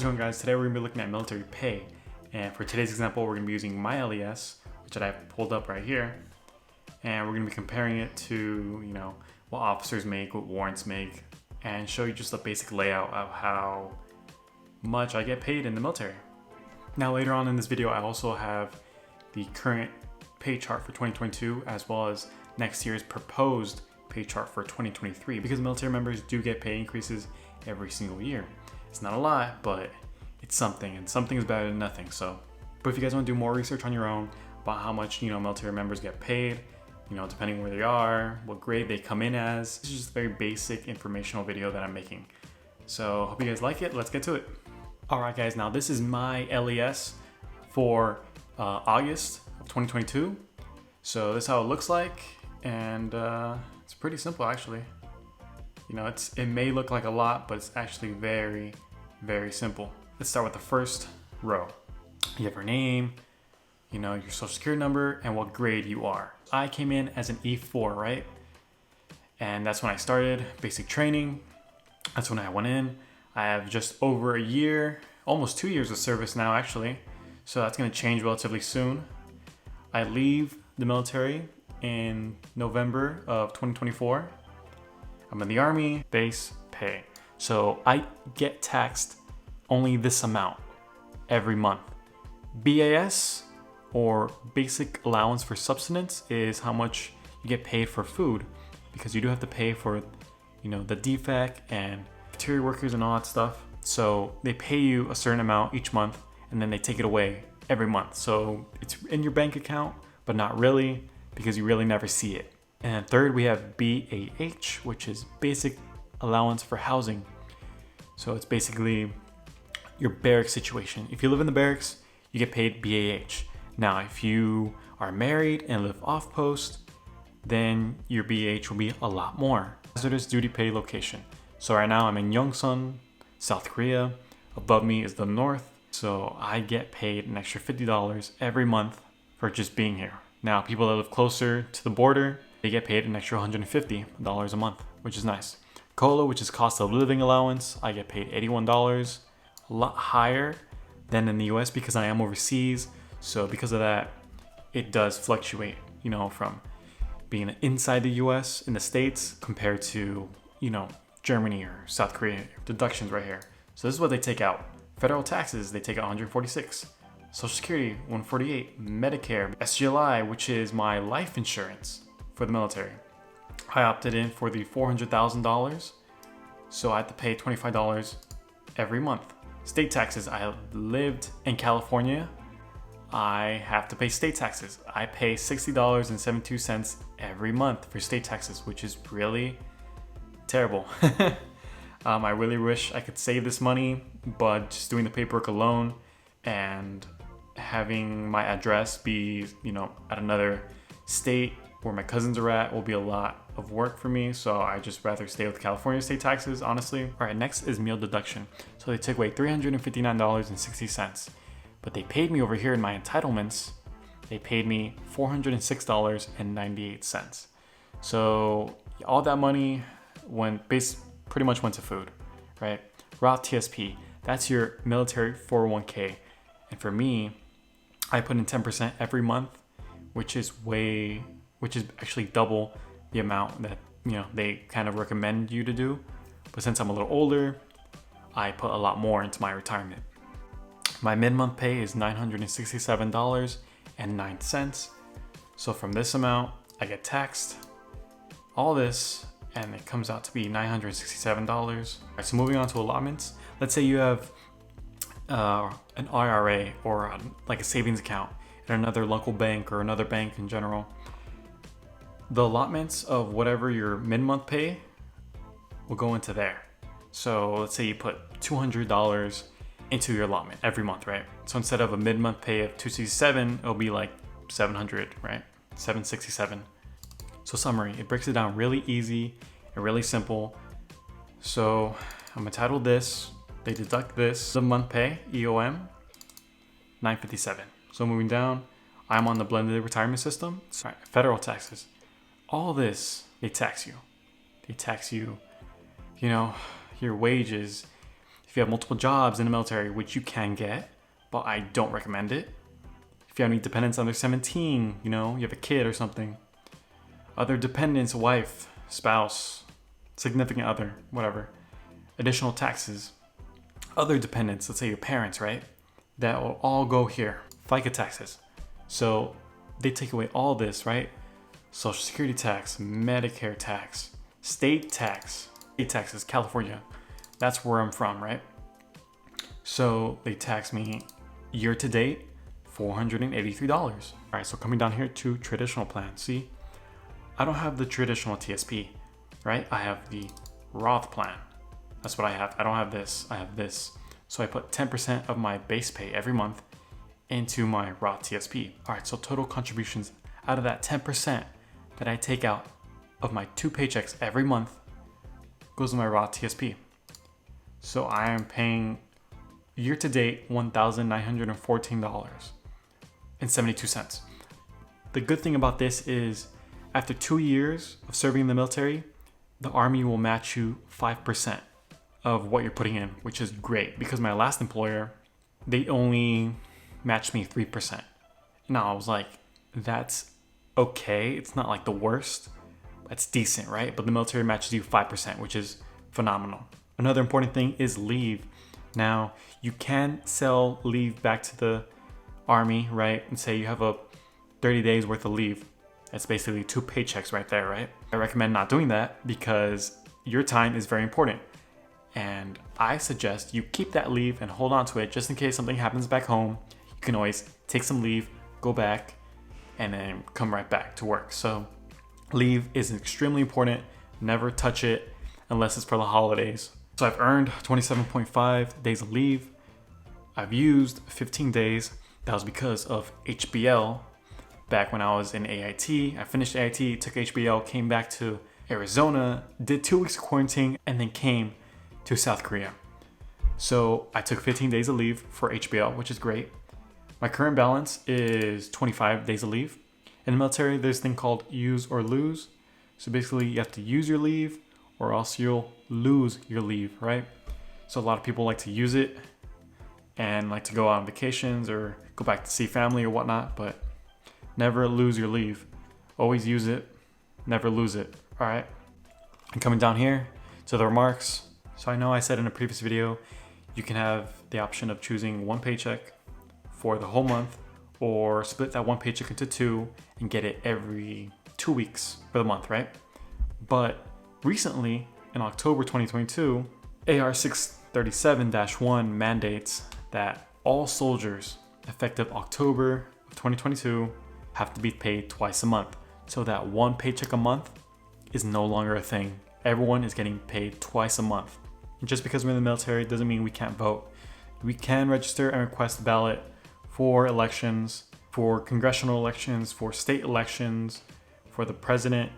How's it going, guys? Today we're going to be looking at military pay, and for today's example we're going to be using my LES, which I have pulled up right here, and we're going to be comparing it to what officers make, what warrants make, and show you just a basic layout of how much I get paid in the military. Now later on in this video I also have the current pay chart for 2022 as well as next year's proposed pay chart for 2023, because military members do get pay increases every single year. It's not a lot, but it's something, and something is better than nothing. But if you guys want to do more research on your own about how much military members get paid, depending where they are, what grade they come in as, this is just a very basic informational video that I'm making. So hope you guys like it. Let's get to it. All right, guys. Now this is my LES for August of 2022. So this is how it looks like, and it's pretty simple actually. It may look like a lot, but it's actually very, very simple. Let's start with the first row. You have your name, your social security number, and what grade you are. I came in as an E4, right? And that's when I started basic training. That's when I went in. I have just over a year, almost 2 years of service now actually. So that's gonna change relatively soon. I leave the military in November of 2024. I'm in the Army, base pay. So I get taxed only this amount every month. BAS, or basic allowance for subsistence, is how much you get paid for food, because you do have to pay for, the DFAC and cafeteria workers and all that stuff. So they pay you a certain amount each month, and then they take it away every month. So it's in your bank account, but not really, because you really never see it. And third, we have BAH, which is basic allowance for housing. So it's basically your barracks situation. If you live in the barracks, you get paid BAH. Now, if you are married and live off post, then your BAH will be a lot more. Hazardous duty pay location. So right now I'm in Yongsan, South Korea. Above me is the North. So I get paid an extra $50 every month for just being here. Now, people that live closer to the border, they get paid an extra $150 a month, which is nice. COLA, which is cost of living allowance, I get paid $81, a lot higher than in the US because I am overseas. So because of that, it does fluctuate, from being inside the US in the States compared to, Germany or South Korea. Deductions right here. So this is what they take out. Federal taxes, they take out 146. Social Security, 148. Medicare, SGLI, which is my life insurance for the military. I opted in for the $400,000, so I have to pay $25 every month. State taxes, I lived in California. I have to pay state taxes. I pay $60.72 every month for state taxes, which is really terrible. I really wish I could save this money, but just doing the paperwork alone and having my address be, at another state where my cousins are at will be a lot of work for me. So I just rather stay with California state taxes, honestly. All right, next is meal deduction. So they took away $359.60, but they paid me over here in my entitlements. They paid me $406.98. So all that money pretty much went to food, right? Roth TSP, that's your military 401k. And for me, I put in 10% every month, which is actually double the amount that, they kind of recommend you to do. But since I'm a little older, I put a lot more into my retirement. My mid-month pay is $967.09. So from this amount, I get taxed all this, and it comes out to be $967. All right, so moving on to allotments. Let's say you have an IRA or like a savings account at another local bank or another bank in general. The allotments of whatever your mid-month pay will go into there. So let's say you put $200 into your allotment every month, right? So instead of a mid-month pay of $267, it'll be like $700, right? $767. So summary, it breaks it down really easy and really simple. So I'm entitled this, they deduct this, the month pay, EOM, $957. So moving down, I'm on the blended retirement system. Sorry, federal taxes. All this, they tax you. They tax you, your wages, If you have multiple jobs in the military, which you can get, but I don't recommend it. If you have any dependents under 17, you have a kid or something. Other dependents, wife, spouse, significant other, whatever. Additional taxes. Other dependents, let's say your parents, right? That will all go here. FICA taxes. So they take away all this, right? Social Security tax, Medicare tax, state tax. State taxes, California. That's where I'm from, right? So they tax me year to date, $483. All right, so coming down here to traditional plan. See, I don't have the traditional TSP, right? I have the Roth plan. That's what I have. I don't have this, I have this. So I put 10% of my base pay every month into my Roth TSP. All right, so total contributions out of that 10% that I take out of my 2 paychecks every month goes to my Roth TSP. So I am paying year to date $1,914.72. The good thing about this is after 2 years of serving in the military, the Army will match you 5% of what you're putting in, which is great because my last employer, they only matched me 3%. Now I was like, that's okay. It's not like the worst. That's decent, right? But the military matches you 5%, which is phenomenal. Another important thing is leave. Now, you can sell leave back to the Army, right? And say you have a 30 days worth of leave. That's basically 2 paychecks right there, right? I recommend not doing that because your time is very important. And I suggest you keep that leave and hold on to it just in case something happens back home. You can always take some leave, go back, and then come right back to work. So leave is extremely important. Never touch it unless it's for the holidays. So I've earned 27.5 days of leave. I've used 15 days. That was because of HBL. Back when I was in AIT, I finished AIT, took HBL, came back to Arizona, did 2 weeks of quarantine, and then came to South Korea. So I took 15 days of leave for HBL, which is great. My current balance is 25 days of leave. In the military, there's a thing called use or lose. So basically you have to use your leave or else you'll lose your leave, right? So a lot of people like to use it and like to go on vacations or go back to see family or whatnot, but never lose your leave. Always use it, never lose it, all right? And coming down here to the remarks. So I know I said in a previous video, you can have the option of choosing 1 paycheck for the whole month or split that 1 paycheck into 2 and get it every 2 weeks for the month, right? But recently, in October 2022, AR 637-1 mandates that all soldiers effective October of 2022 have to be paid twice a month. So that 1 paycheck a month is no longer a thing. Everyone is getting paid twice a month. And just because we're in the military doesn't mean we can't vote. We can register and request a ballot for elections, for congressional elections, for state elections, for the president.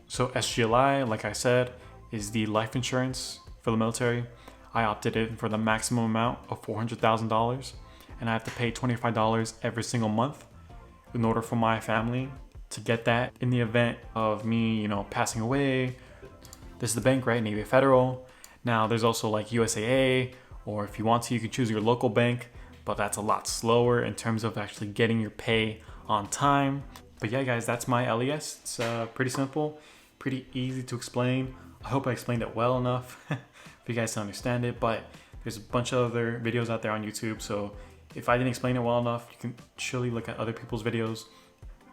So SGLI, like I said, is the life insurance for the military. I opted in for the maximum amount of $400,000 and I have to pay $25 every single month in order for my family to get that in the event of me, passing away. This is the bank, right? Navy Federal. Now there's also like USAA, or if you want to, you can choose your local bank, but that's a lot slower in terms of actually getting your pay on time. But yeah, guys, that's my LES. It's pretty simple, pretty easy to explain. I hope I explained it well enough for you guys to understand it, but there's a bunch of other videos out there on YouTube. So if I didn't explain it well enough, you can surely look at other people's videos,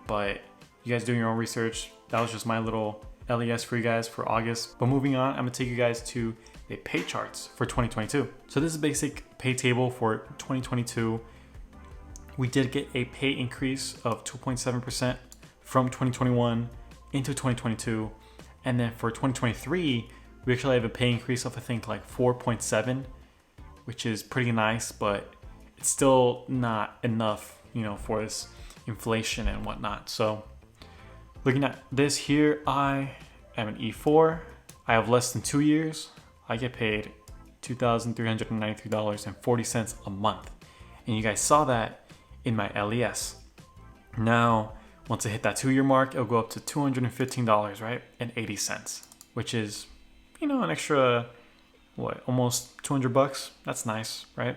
but you guys doing your own research. That was just my little LES for you guys for August. But moving on, I'm gonna take you guys to the pay charts for 2022. So this is a basic pay table for 2022. We did get a pay increase of 2.7% from 2021 into 2022. And then for 2023, we actually have a pay increase of I think like 4.7, which is pretty nice, but it's still not enough, for this inflation and whatnot. So looking at this here, I am an E4. I have less than 2 years. I get paid $2,393.40 a month. And you guys saw that in my LES. Now, once I hit that 2-year mark, it'll go up to $215, right? And 80 cents, which is, an extra what, almost 200 bucks. That's nice, right?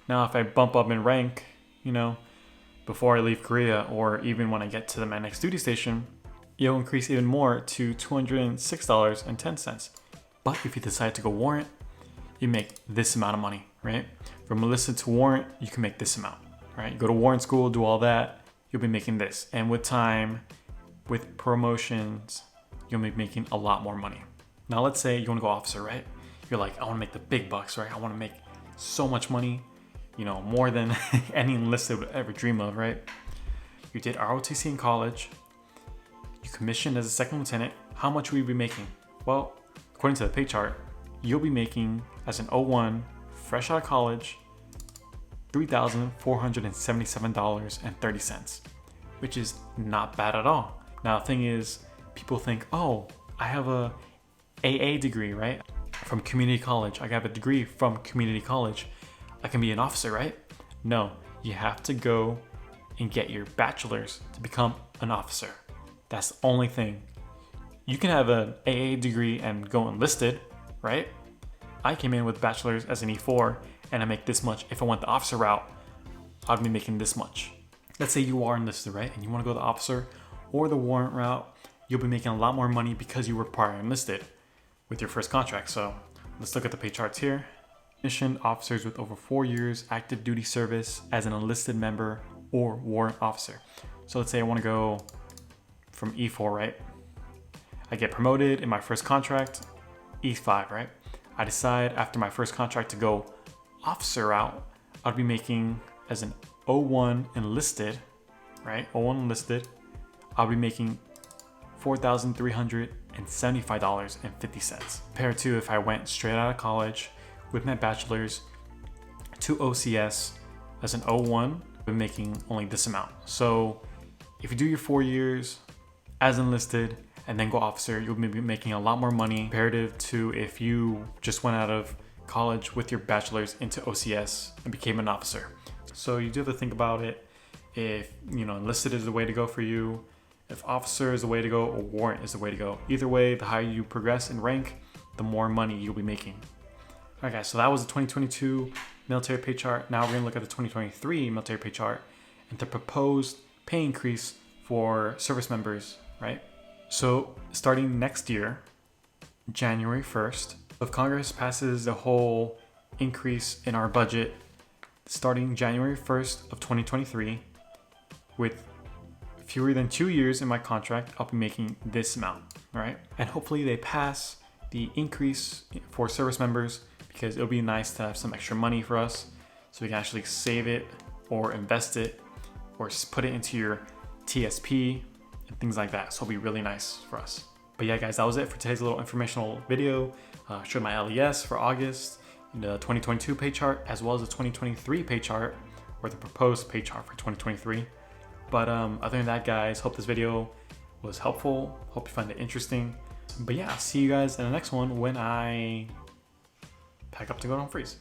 Now, if I bump up in rank, you know, before I leave Korea, or even when I get to my next duty station, it'll increase even more to $206.10. But if you decide to go warrant, you make this amount of money, right? From enlisted to warrant, you can make this amount, right? You go to warrant school, do all that, you'll be making this. And with time, with promotions, you'll be making a lot more money. Now, let's say you want to go officer, right? You're like, I want to make the big bucks, right? I want to make so much money, you know, more than any enlisted would ever dream of, right? You did ROTC in college, you commissioned as a second lieutenant. How much will you be making? Well, according to the pay chart, you'll be making as an 01, fresh out of college, $3,477.30, which is not bad at all. Now, the thing is, people think, oh, I have a AA degree, right? From community college. I have a degree from community college. I can be an officer, right? No, you have to go and get your bachelor's to become an officer. That's the only thing. You can have an AA degree and go enlisted, right? I came in with bachelor's as an E4 and I make this much. If I went the officer route, I'd be making this much. Let's say you are enlisted, right? And you want to go the officer or the warrant route, you'll be making a lot more money because you were prior enlisted with your first contract. So let's look at the pay charts here. Commissioned officers with over 4 years active duty service as an enlisted member or warrant officer. So let's say I want to go from E4, right? I get promoted in my first contract, E5, right? I decide after my first contract to go officer route, I'd be making as an 01 enlisted, right? 01 enlisted, I'll be making $4,375.50. Compared to if I went straight out of college with my bachelor's to OCS as an 01, I'm making only this amount. So if you do your 4 years as enlisted and then go officer, you'll be making a lot more money comparative to if you just went out of college with your bachelor's into OCS and became an officer. So you do have to think about it. If, you know, enlisted is the way to go for you, if officer is the way to go, or warrant is the way to go. Either way, the higher you progress in rank, the more money you'll be making. All right, guys, so that was the 2022 military pay chart. Now we're gonna look at the 2023 military pay chart and the proposed pay increase for service members, right? So starting next year, January 1st, if Congress passes the whole increase in our budget starting January 1st of 2023, with fewer than 2 years in my contract, I'll be making this amount, all right? And hopefully they pass the increase for service members because it'll be nice to have some extra money for us so we can actually save it or invest it or put it into your TSP and things like that. So it'll be really nice for us. But yeah, guys, that was it for today's little informational video. Showed my LES for August, the 2022 pay chart, as well as the 2023 pay chart, or the proposed pay chart for 2023. But other than that, guys, hope this video was helpful. Hope you find it interesting. But yeah, see you guys in the next one when I pack up to go on freeze.